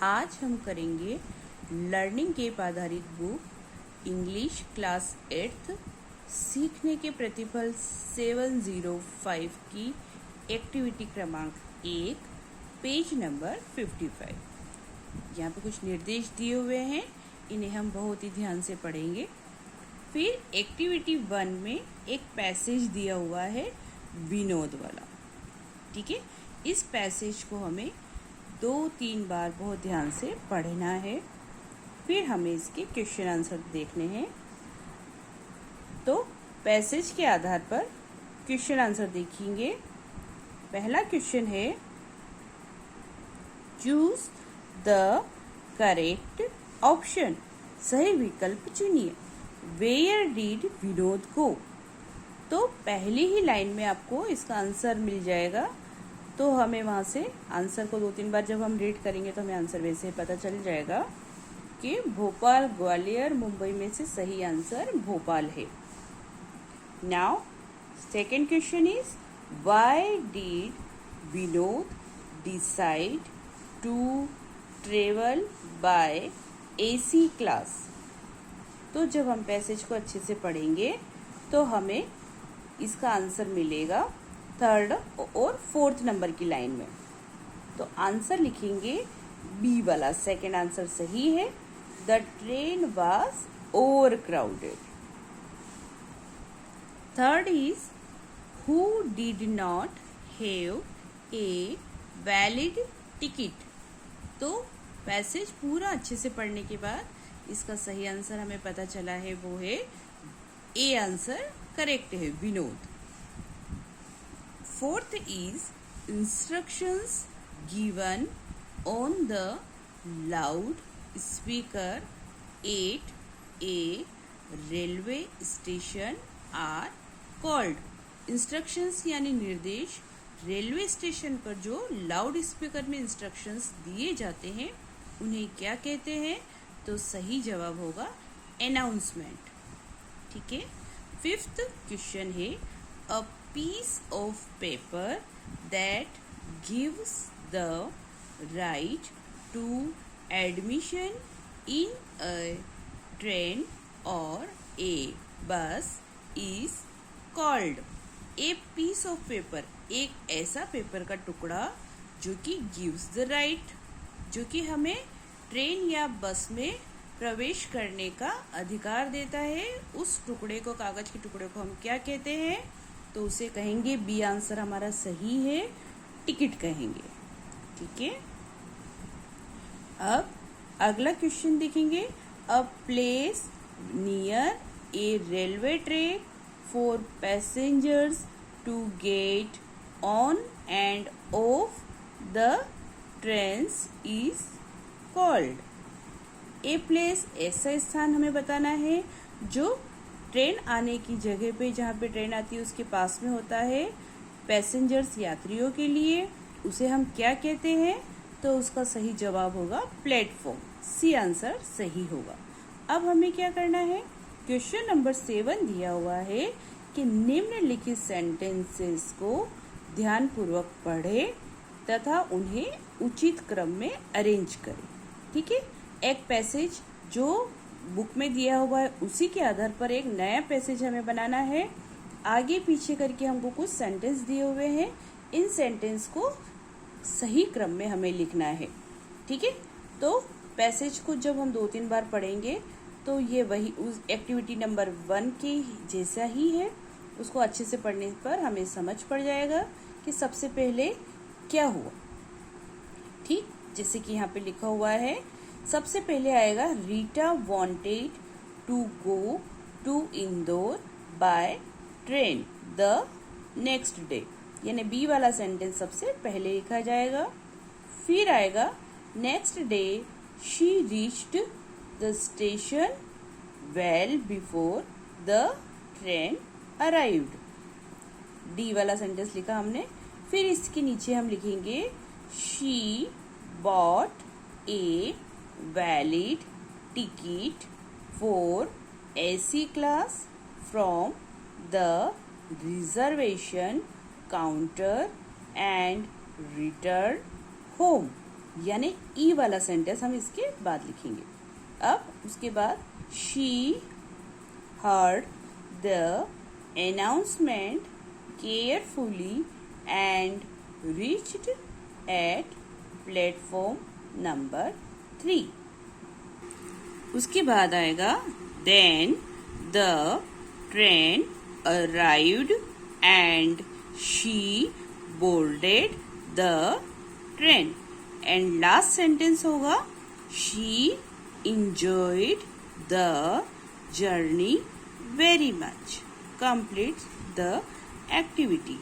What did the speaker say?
आज हम करेंगे लर्निंग गेप आधारित बुक इंग्लिश क्लास 8th सीखने के प्रतिफल 705 की एक्टिविटी क्रमांक 1 पेज नंबर 55। यहाँ पे कुछ निर्देश दिए हुए हैं, इन्हें हम बहुत ही ध्यान से पढ़ेंगे। फिर एक्टिविटी 1 में एक पैसेज दिया हुआ है विनोद वाला, ठीक है। इस पैसेज को हमें 2-3 बार बहुत ध्यान से पढ़ना है, फिर हमें इसके क्वेश्चन आंसर देखने हैं। तो पैसेज के आधार पर क्वेश्चन आंसर देखेंगे। पहला क्वेश्चन है, चूज द करेक्ट ऑप्शन, सही विकल्प चुनिए। वेयर डिड विनोद गो, तो पहली ही लाइन में आपको इसका आंसर मिल जाएगा। तो हमें वहाँ से आंसर को 2-3 बार जब हम रीड करेंगे तो हमें आंसर वैसे ही पता चल जाएगा कि भोपाल, ग्वालियर, मुंबई में से सही आंसर भोपाल है। Now second question is, why did Vinod decide to travel by AC class. तो जब हम पैसेज को अच्छे से पढ़ेंगे तो हमें इसका आंसर मिलेगा 3rd और 4th नंबर की लाइन में। तो आंसर लिखेंगे बी वाला, सेकेंड आंसर सही है। The train was over crowded. Third is, who did not have a valid ticket. तो पैसेज पूरा अच्छे से पढ़ने के बाद इसका सही आंसर हमें पता चला है, वो है ए आंसर करेक्ट है, Vinod. Fourth is, instructions given on the loudspeaker at a railway station are called। Instructions यानी निर्देश रेलवे स्टेशन पर जो लाउड स्पीकर में इंस्ट्रक्शंस दिए जाते हैं उन्हें क्या कहते हैं। तो सही जवाब होगा अनाउंसमेंट, ठीक है। 5th क्वेश्चन है, अ piece of paper that gives the right to admission in a train or a bus is called। a piece of paper, एक ऐसा पेपर का टुकड़ा जो कि gives the right, जो कि हमें ट्रेन या बस में प्रवेश करने का अधिकार देता है। उस टुकड़े को, कागज के टुकड़े को हम क्या कहते हैं। तो उसे कहेंगे, बी आंसर हमारा सही है, टिकट कहेंगे, ठीक है। अब अगला क्वेश्चन देखेंगे, a place near a railway track for passengers to get on and off the trains is called. A place ऐसा स्थान हमें बताना है जो ट्रेन आने की जगह पे, जहाँ पे ट्रेन आती है उसके पास में होता है, पैसेंजर्स यात्रियों के लिए, उसे हम क्या कहते हैं। तो उसका सही जवाब होगा प्लेटफॉर्म, सी आंसर सही होगा। अब हमें क्या करना है, क्वेश्चन नंबर 7 दिया हुआ है कि निम्नलिखित सेंटेंसेस को ध्यानपूर्वक पढ़ें तथा उन्हें उचित क्रम में अरेंज करें, ठीक है। एक पैसेज जो बुक में दिया हुआ है उसी के आधार पर एक नया पैसेज हमें बनाना है। आगे पीछे करके हमको कुछ सेंटेंस दिए हुए हैं, इन सेंटेंस को सही क्रम में हमें लिखना है, ठीक है। तो पैसेज को जब हम 2-3 बार पढ़ेंगे तो ये वही उस एक्टिविटी नंबर 1 के जैसा ही है। उसको अच्छे से पढ़ने पर हमें समझ पड़ जाएगा कि सबसे पहले क्या हुआ, ठीक। जैसे कि यहाँ पे लिखा हुआ है, सबसे पहले आएगा, Rita wanted to go to Indore by train the next day, यानी बी वाला सेंटेंस सबसे पहले लिखा जाएगा। फिर आएगा, next day she reached the station well before the train arrived. D वाला सेंटेंस लिखा हमने। फिर इसके नीचे हम लिखेंगे, she bought a valid ticket for AC class from the reservation counter and returned home। यानी ई वाला सेंटेंस हम इसके बाद लिखेंगे। अब उसके बाद she heard the announcement carefully and reached at platform number 3। उसके बाद आएगा then the train arrived and she boarded the train। and last sentence होगा she enjoyed the journey very much। Complete the activity।